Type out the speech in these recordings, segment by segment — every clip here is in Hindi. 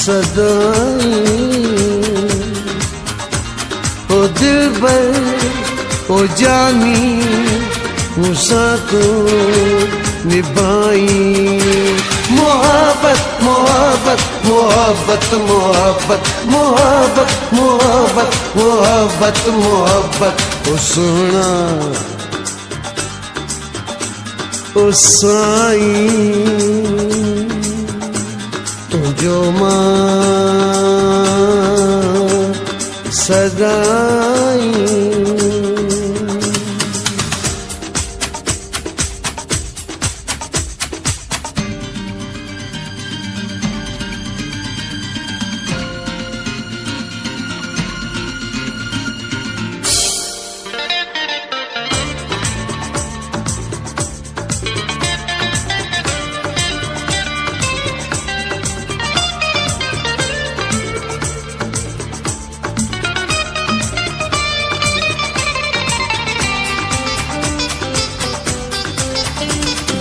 सदाई ओ दिलबर ओ जानी मुसा तो निभाई मोहब्बत मोहब्बत मोहब्बत मोहब्बत मोहब्बत मोहब्बत मोहब्बत मोहब्बत ओ सोना ओ साईं तू जो मां सदाई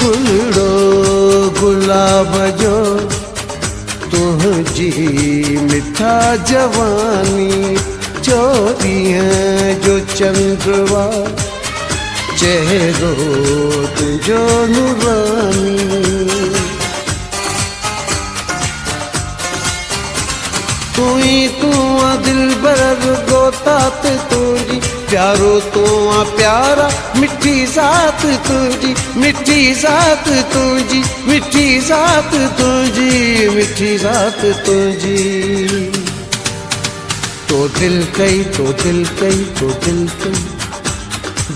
गुलड़ो गुलाब जो तुझी मिठा जवानी चोरी है जो चंद्रवा चेहरो तुझो नूरानी तू ही तू आ दिल बर गोतात तुझी प्यारो तो आ प्यारा मिठी जात तुझी मिठी जात तुझी मिठी जात तुझी मिठी जात तुझी तो दिल कई तो दिल कई तो दिल कई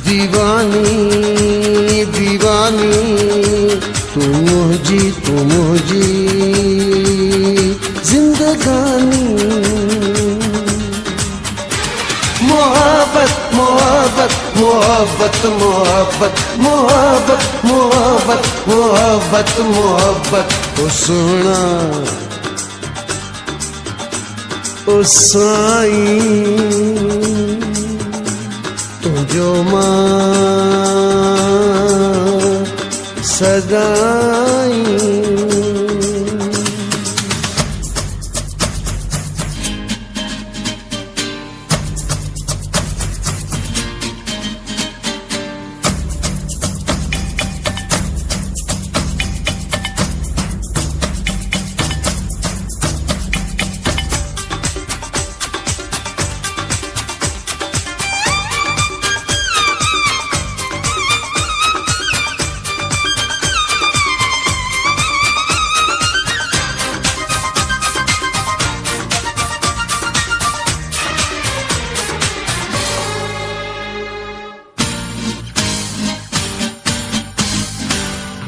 दीवानी दीवानी तू मुझी जिंदगानी मोहब्बत मोहब्बत मोहब्बत मोहब्बत मोहब्बत मोहब्बत मोहब्बत मोहब्बत ओ सोना ओ साईं तू जो मां सदाई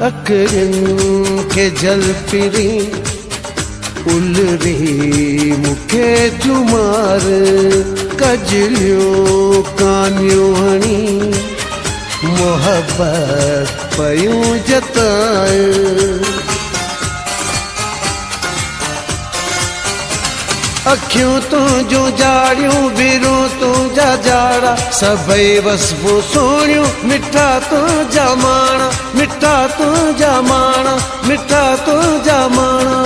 अखियुनि खे जल पिरी उलरी मूंखे जुमार कजलियूं कानियूं हणी मोहब्बत पयूं जताए अखियूं तुंहिंजूं जाड़ियूं बिरूं तुंहिंजा जाड़ा सभई वसबूं सोणियूं मिठा तुंहिंजा माणा मिठा तुंहिंजा माणा मिठा तुंहिंजा माणा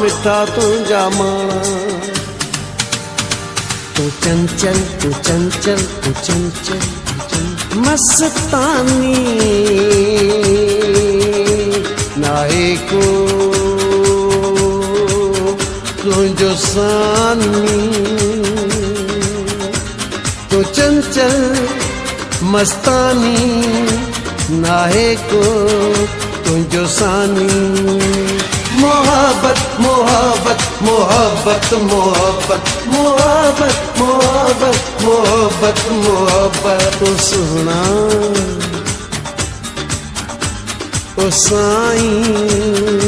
मिठा तुंहिंजा माणा तू चंचल तू चंचल तू चंचल मस्तानी नाहे को तुझो सानी तो चंचल मस्तानी नाहे को तुझो सानी मोहब्बत मोहब्बत मोहब्बत मोहब्बत मोहब्बत मोहब्बत मोहब्बत मोहब्बत ओ सोना ओ साईं